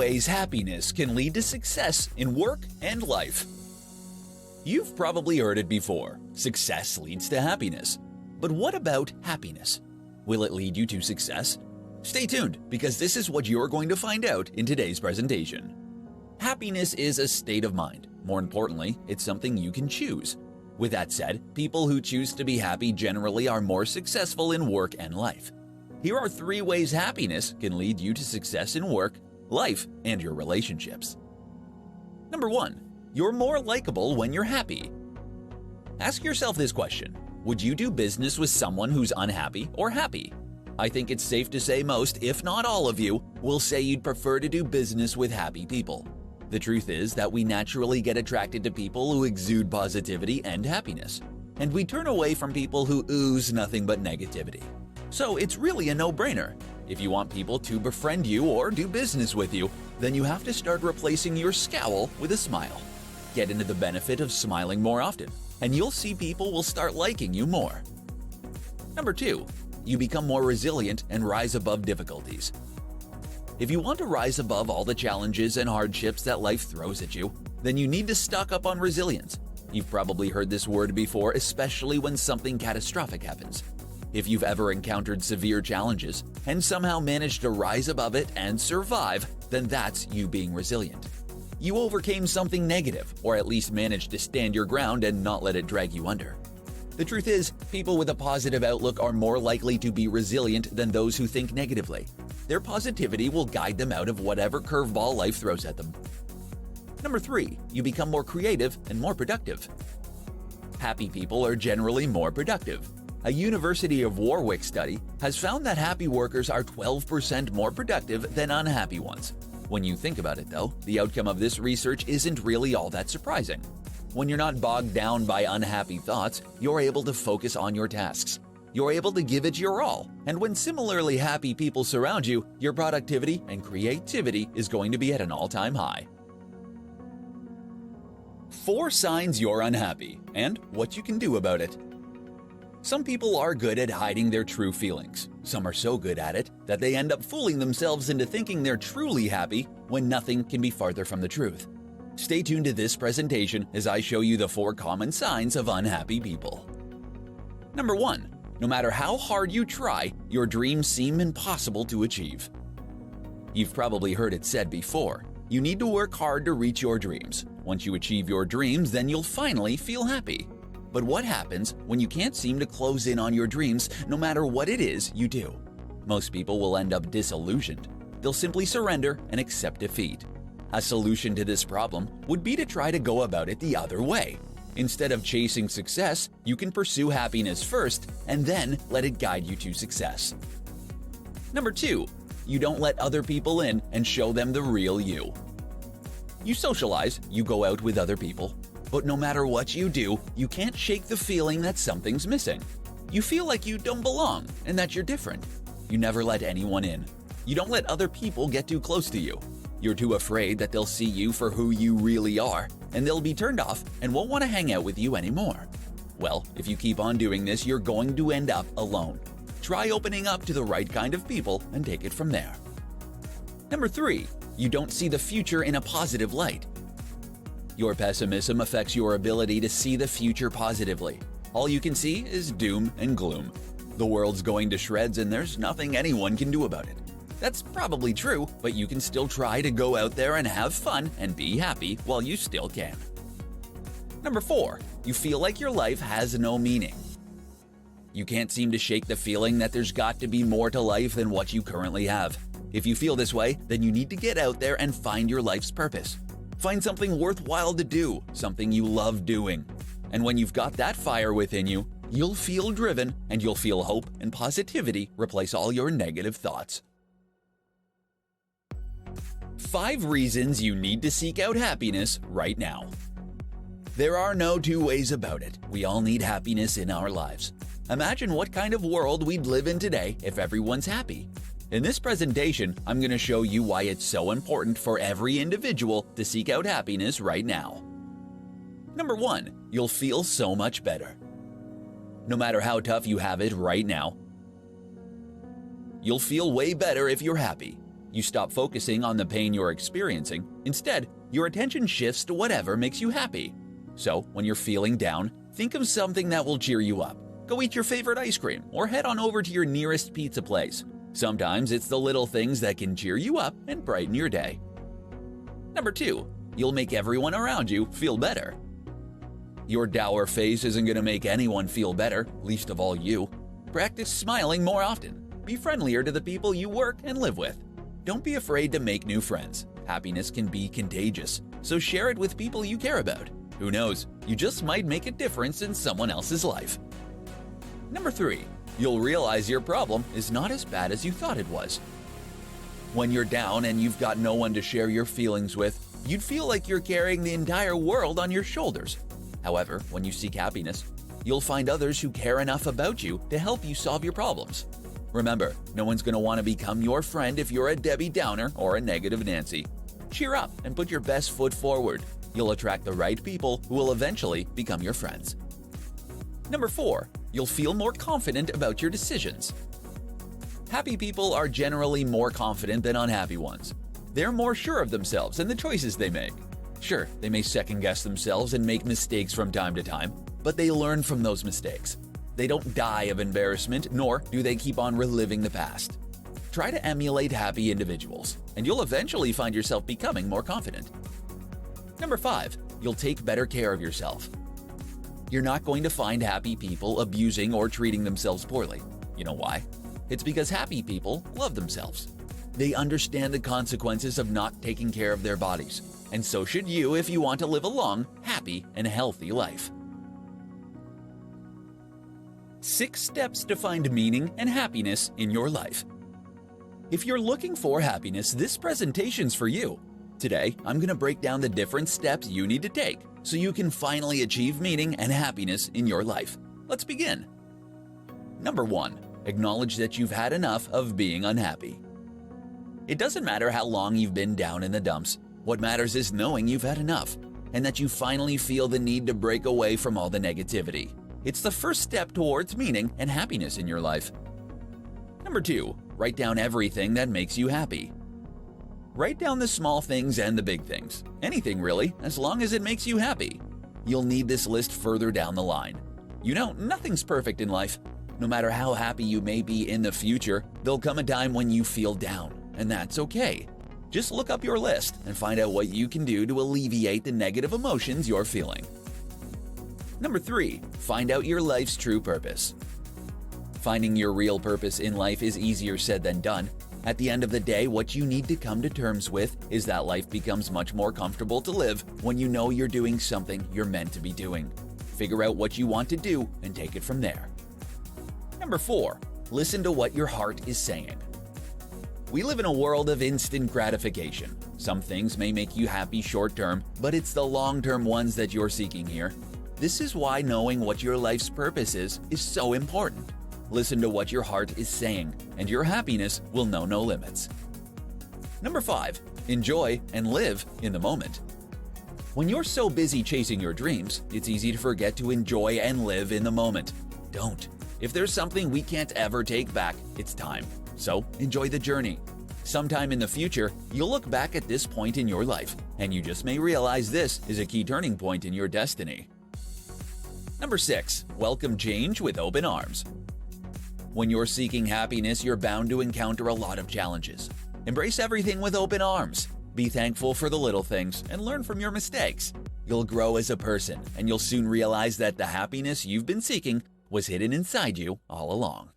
ways happiness can lead to success in work and life. You've probably heard it before. Success leads to happiness. But what about happiness? Will it lead you to success? Stay tuned, because this is what you're going to find out in today's presentation. Happiness is a state of mind. More importantly, it's something you can choose. With that said, people who choose to be happy generally are more successful in work and life. Here are 3 ways happiness can lead you to success in work, life, and your relationships. Number 1. You're more likable when you're happy. Ask yourself this question: would you do business with someone who's unhappy or happy? I think it's safe to say most, if not all of you, will say you'd prefer to do business with happy people. The truth is that we naturally get attracted to people who exude positivity and happiness, and we turn away from people who ooze nothing but negativity. So it's really a no-brainer. If you want people to befriend you or do business with you, then you have to start replacing your scowl with a smile. Get into the benefit of smiling more often, and you'll see people will start liking you more. Number 2. You become more resilient and rise above difficulties. If you want to rise above all the challenges and hardships that life throws at you, then you need to stock up on resilience. You've probably heard this word before, especially when something catastrophic happens. If you've ever encountered severe challenges and somehow managed to rise above it and survive, then that's you being resilient. You overcame something negative, or at least managed to stand your ground and not let it drag you under. The truth is, people with a positive outlook are more likely to be resilient than those who think negatively. Their positivity will guide them out of whatever curveball life throws at them. Number 3. You become more creative and more productive. Happy people are generally more productive. A University of Warwick study has found that happy workers are 12% more productive than unhappy ones. When you think about it though, the outcome of this research isn't really all that surprising. When you're not bogged down by unhappy thoughts, you're able to focus on your tasks. You're able to give it your all. And when similarly happy people surround you, your productivity and creativity is going to be at an all-time high. 4 signs you're unhappy and what you can do about it. Some people are good at hiding their true feelings. Some are so good at it that they end up fooling themselves into thinking they're truly happy when nothing can be farther from the truth. Stay tuned to this presentation as I show you the 4 common signs of unhappy people. Number 1. No matter how hard you try, your dreams seem impossible to achieve. You've probably heard it said before, you need to work hard to reach your dreams. Once you achieve your dreams, then you'll finally feel happy. But what happens when you can't seem to close in on your dreams no matter what it is you do? Most people will end up disillusioned. They'll simply surrender and accept defeat. A solution to this problem would be to try to go about it the other way. Instead of chasing success, you can pursue happiness first and then let it guide you to success. Number 2. You don't let other people in and show them the real you. You socialize, you go out with other people. But no matter what you do, you can't shake the feeling that something's missing. You feel like you don't belong and that you're different. You never let anyone in. You don't let other people get too close to you. You're too afraid that they'll see you for who you really are, and they'll be turned off and won't want to hang out with you anymore. Well, if you keep on doing this, you're going to end up alone. Try opening up to the right kind of people and take it from there. Number 3. You don't see the future in a positive light. Your pessimism affects your ability to see the future positively. All you can see is doom and gloom. The world's going to shreds and there's nothing anyone can do about it. That's probably true, but you can still try to go out there and have fun and be happy while you still can. Number 4. You feel like your life has no meaning. You can't seem to shake the feeling that there's got to be more to life than what you currently have. If you feel this way, then you need to get out there and find your life's purpose. Find something worthwhile to do, something you love doing. And when you've got that fire within you, you'll feel driven and you'll feel hope and positivity replace all your negative thoughts. 5 reasons you need to seek out happiness right now. There are no 2 ways about it. We all need happiness in our lives. Imagine what kind of world we'd live in today if everyone's happy. In this presentation, I'm going to show you why it's so important for every individual to seek out happiness right now. Number 1, you'll feel so much better. No matter how tough you have it right now, you'll feel way better if you're happy. You stop focusing on the pain you're experiencing. Instead, your attention shifts to whatever makes you happy. So, when you're feeling down, think of something that will cheer you up. Go eat your favorite ice cream or head on over to your nearest pizza place. Sometimes it's the little things that can cheer you up and brighten your day. Number 2, you'll make everyone around you feel better. Your dour face isn't going to make anyone feel better, least of all you. Practice smiling more often. Be friendlier to the people you work and live with. Don't be afraid to make new friends. Happiness can be contagious, so share it with people you care about. Who knows, you just might make a difference in someone else's life. Number 3, you'll realize your problem is not as bad as you thought it was. When you're down and you've got no one to share your feelings with, you'd feel like you're carrying the entire world on your shoulders. However, when you seek happiness, you'll find others who care enough about you to help you solve your problems. Remember, no one's going to want to become your friend if you're a Debbie Downer or a negative Nancy. Cheer up and put your best foot forward. You'll attract the right people who will eventually become your friends. Number 4, you'll feel more confident about your decisions. Happy people are generally more confident than unhappy ones. They're more sure of themselves and the choices they make. Sure, they may second-guess themselves and make mistakes from time to time, but they learn from those mistakes. They don't die of embarrassment, nor do they keep on reliving the past. Try to emulate happy individuals, and you'll eventually find yourself becoming more confident. Number 5, you'll take better care of yourself. You're not going to find happy people abusing or treating themselves poorly. You know why? It's because happy people love themselves. They understand the consequences of not taking care of their bodies, and so should you if you want to live a long, happy, and healthy life. 6 steps to find meaning and happiness in your life. If you're looking for happiness, this presentation's for you. Today, I'm going to break down the different steps you need to take so you can finally achieve meaning and happiness in your life. Let's begin. Number 1, acknowledge that you've had enough of being unhappy. It doesn't matter how long you've been down in the dumps. What matters is knowing you've had enough and that you finally feel the need to break away from all the negativity. It's the first step towards meaning and happiness in your life. Number 2, write down everything that makes you happy. Write down the small things and the big things. Anything really, as long as it makes you happy. You'll need this list further down the line. You know, nothing's perfect in life. No matter how happy you may be in the future, there'll come a time when you feel down, and that's okay. Just look up your list and find out what you can do to alleviate the negative emotions you're feeling. Number 3, find out your life's true purpose. Finding your real purpose in life is easier said than done. At the end of the day, what you need to come to terms with is that life becomes much more comfortable to live when you know you're doing something you're meant to be doing. Figure out what you want to do and take it from there. Number 4, listen to what your heart is saying. We live in a world of instant gratification. Some things may make you happy short-term, but it's the long-term ones that you're seeking here. This is why knowing what your life's purpose is so important. Listen to what your heart is saying, and your happiness will know no limits. Number 5, enjoy and live in the moment. When you're so busy chasing your dreams, it's easy to forget to enjoy and live in the moment. Don't. If there's something we can't ever take back, it's time. So enjoy the journey. Sometime in the future, you'll look back at this point in your life, and you just may realize this is a key turning point in your destiny. Number 6, welcome change with open arms. When you're seeking happiness, you're bound to encounter a lot of challenges. Embrace everything with open arms. Be thankful for the little things and learn from your mistakes. You'll grow as a person, and you'll soon realize that the happiness you've been seeking was hidden inside you all along.